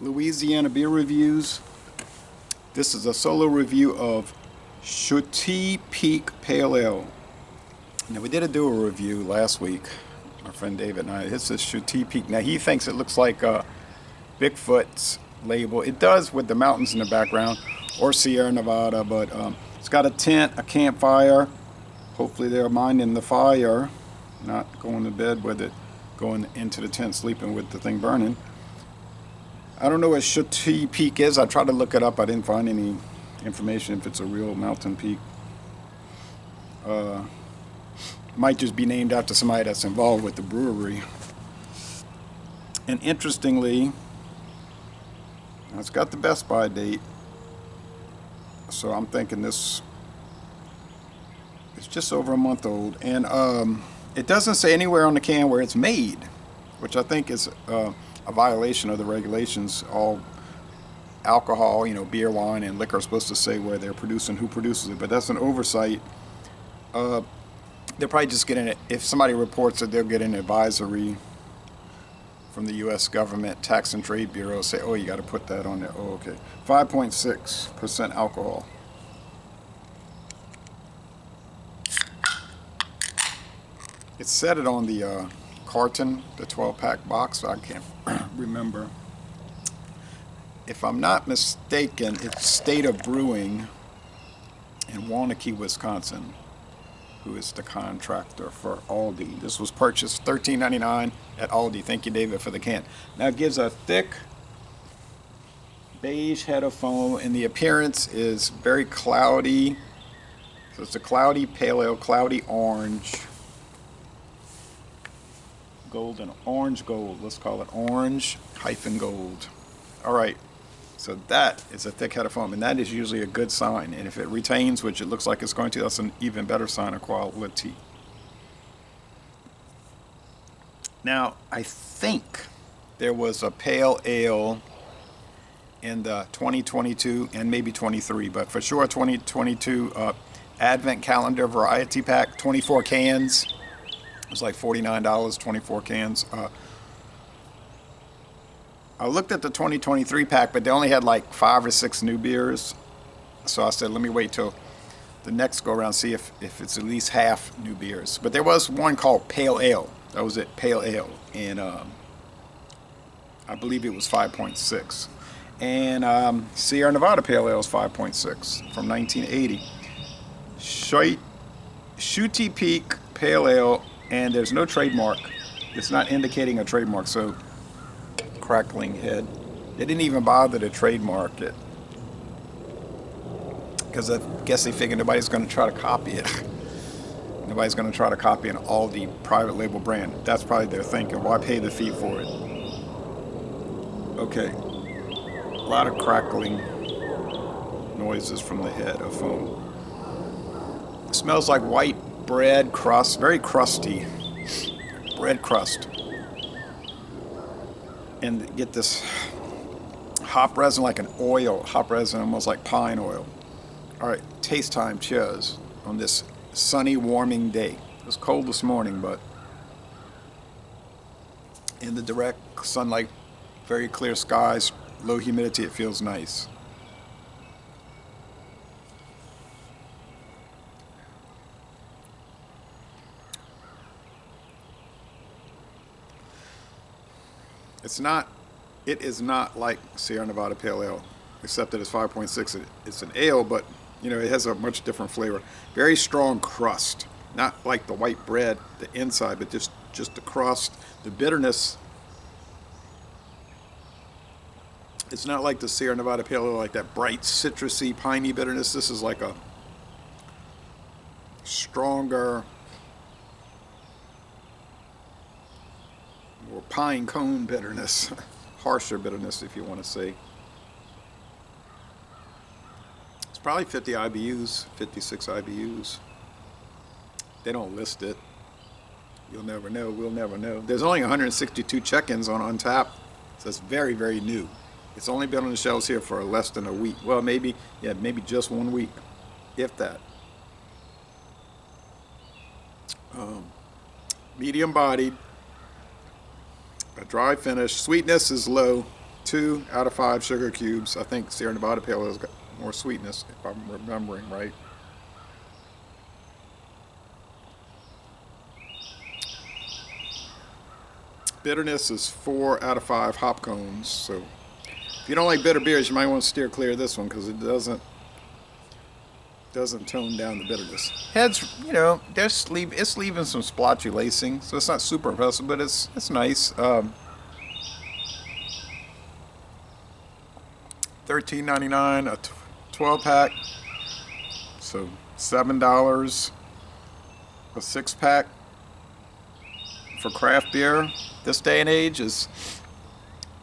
Louisiana beer reviews. This is a solo review of Shuteye Peak Pale Ale. Now we did do a review last week. My friend David and I. This is Shuteye Peak. Now he thinks it looks like Bigfoot's label. It does with the mountains in the background, or Sierra Nevada, but it's got a tent, a campfire. Hopefully they're minding the fire, not going to bed with it, going into the tent sleeping with the thing burning. I don't know what Shuteye Peak is. I tried to look it up. I didn't find any information if it's a real mountain peak. Might just be named after somebody that's involved with the brewery. And interestingly, it's got the Best By date. So I'm thinking this is just over a month old. And it doesn't say anywhere on the can where it's made, which I think is a violation of the regulations. All alcohol, beer, wine, and liquor are supposed to say where they're producing, who produces it, but that's an oversight. They're probably just getting it. If somebody reports it, they'll get an advisory from the U.S. government Tax and Trade Bureau, say, oh, you got to put that on there. Oh, okay. 5.6% alcohol. It said it on the carton, the 12-pack box. I can't remember. If I'm not mistaken, it's State of Brewing in Waunakee, Wisconsin, who is the contractor for Aldi. This was purchased $13.99 at Aldi. Thank you, David, for the can. Now it gives a thick beige head of foam, and the appearance is very cloudy. So it's a cloudy pale ale, cloudy orange. Gold and orange gold. Let's call it orange hyphen gold. All right. So that is a thick head of foam, and that is usually a good sign. And if it retains, which it looks like it's going to, that's an even better sign of quality. Now, I think there was a pale ale in the 2022 and maybe 23, but for sure 2022 Advent Calendar Variety Pack, 24 cans. It was like $49, 24 cans. I looked at the 2023 pack, but they only had like 5 or 6 new beers. So I said, let me wait till the next go around, see if it's at least half new beers. But there was one called Pale Ale. That was it, Pale Ale. And I believe it was 5.6. And Sierra Nevada Pale Ale is 5.6 from 1980. Shuteye Peak Pale Ale, and there's no trademark. It's not indicating a trademark, so crackling head. They didn't even bother to trademark it because I guess they figured nobody's going to try to copy it. Nobody's going to try to copy an Aldi private label brand. That's probably their thinking. Why pay the fee for it? Okay. A lot of crackling noises from the head of foam. It smells like white bread crust, very crusty bread crust. And get this hop resin, like an oil, hop resin, almost like pine oil. All right, taste time, cheers on this sunny, warming day. It was cold this morning, but in the direct sunlight, very clear skies, low humidity, it feels nice. It is not like Sierra Nevada Pale Ale, except that it's 5.6. It's an ale, but it has a much different flavor. Very strong crust, not like the white bread, the inside, but just the crust, the bitterness. It's not like the Sierra Nevada Pale Ale, like that bright citrusy, piney bitterness. This is like a stronger, or pine cone bitterness, harsher bitterness, if you want to say. It's probably 50 IBUs, 56 IBUs. They don't list it. You'll never know. We'll never know. There's only 162 check-ins on Untappd, so it's very, very new. It's only been on the shelves here for less than a week. Well, maybe just 1 week, if that. Medium bodied. A dry finish. Sweetness is low. 2 out of 5 sugar cubes. I think Sierra Nevada Pale Ale has got more sweetness, if I'm remembering right. Bitterness is 4 out of 5 hop cones. So if you don't like bitter beers, you might want to steer clear of this one because it doesn't tone down the bitterness. Heads, it's leaving some splotchy lacing, so it's not super impressive, but it's nice. $13.99 a 12-pack, so $7 a 6-pack for craft beer. This day and age is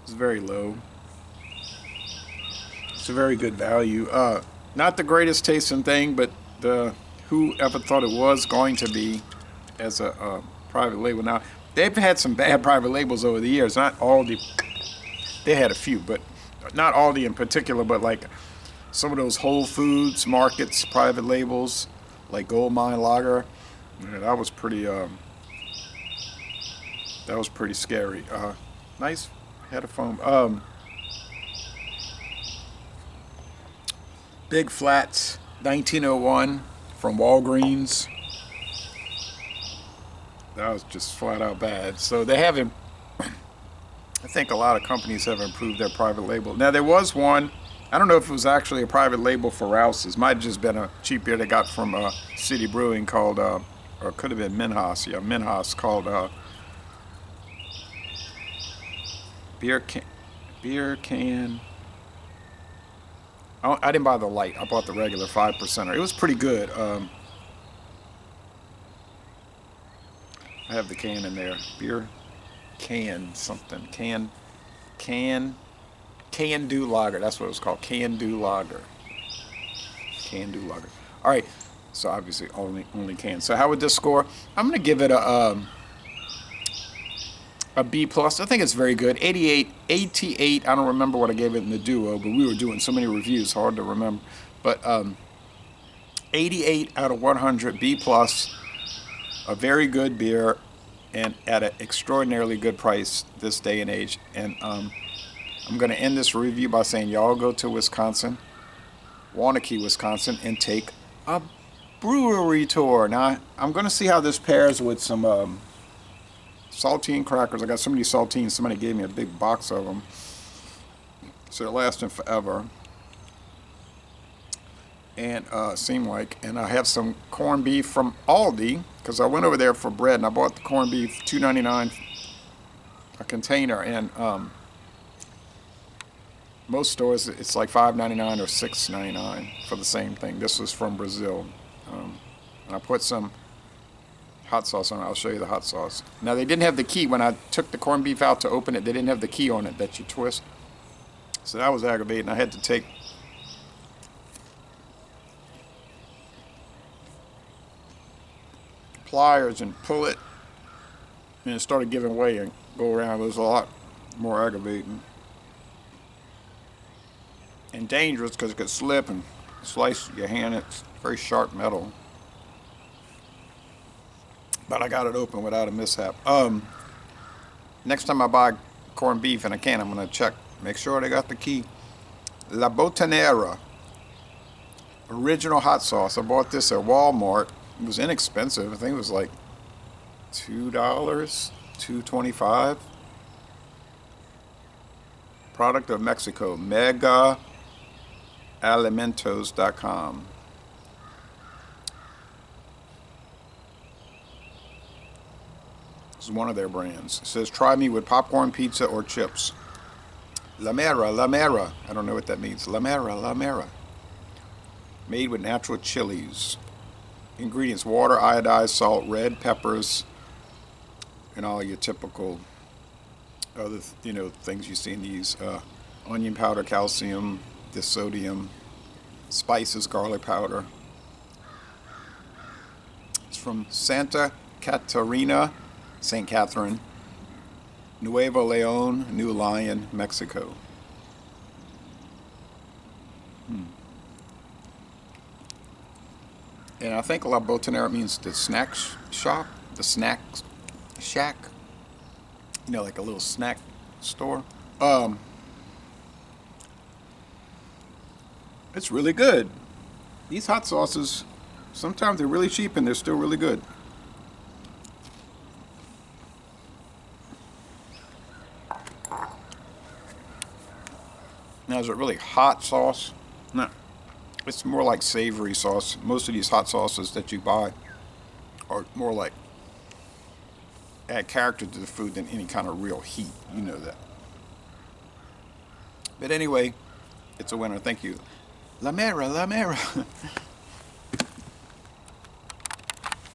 very low. It's a very good value. Not the greatest tasting thing, but who ever thought it was going to be as a private label? Now, they've had some bad private labels over the years. Not Aldi. They had a few, but not Aldi in particular, but like some of those Whole Foods markets private labels, like Gold Mine Lager. Yeah, that was pretty scary. Nice head of foam. Big Flats 1901 from Walgreens. That was just flat out bad. So they haven't. I think a lot of companies have improved their private label. Now there was one. I don't know if it was actually a private label for Rouse's. Might have just been a cheap beer they got from City Brewing called, or it could have been Minhas. Yeah, Minhas called beer can. I didn't buy the light. I bought the regular 5%er. It was pretty good. I have the can in there. Beer can something. Can do lager. That's what it was called. Can do lager. Can do lager. All right. So obviously only can. So how would this score? I'm gonna give it a B plus. I think it's very good. 88. I don't remember what I gave it in the duo, but we were doing so many reviews, hard to remember. But 88 out of 100, B plus. A very good beer, and at an extraordinarily good price this day and age. And I'm going to end this review by saying y'all go to Wisconsin, Waunakee, Wisconsin, and take a brewery tour. Now, I'm going to see how this pairs with some saltine crackers. I got so many saltines, somebody gave me a big box of them. So they're lasting forever. And seem like, and I have some corned beef from Aldi, because I went over there for bread and I bought the corned beef $2.99 a container, and most stores it's like $5.99 or $6.99 for the same thing. This was from Brazil, and I put some hot sauce on it. I'll show you the hot sauce. Now they didn't have the key when I took the corned beef out to open it. They didn't have the key on it that you twist, so that was aggravating. I had to take pliers and pull it, and it started giving way and go around. It was a lot more aggravating and dangerous because it could slip and slice your hand. It's very sharp metal, but I got it open without a mishap. Next time I buy corned beef in a can, I'm going to check, make sure they got the key. La Botanera original hot sauce. I bought this at Walmart. It was inexpensive. I think it was like $2, $2.25. Product of Mexico. MegaAlimentos.com. This is one of their brands. It says, try me with popcorn, pizza, or chips. La Mera. I don't know what that means. La Mera. Made with natural chilies. Ingredients: water, iodized salt, red peppers, and all your typical other things you see in these. Onion powder, calcium, disodium, spices, garlic powder. It's from Santa Catarina, St. Catherine, Nuevo Leon, New Lion, Mexico. And I think La Botanera means the snack shop, the snack shack. Like a little snack store. It's really good. These hot sauces, sometimes they're really cheap and they're still really good. Now, is it really hot sauce? No. It's more like savory sauce. Most of these hot sauces that you buy are more like add character to the food than any kind of real heat. You know that. But anyway, it's a winner. Thank you. La Mera, La Mera.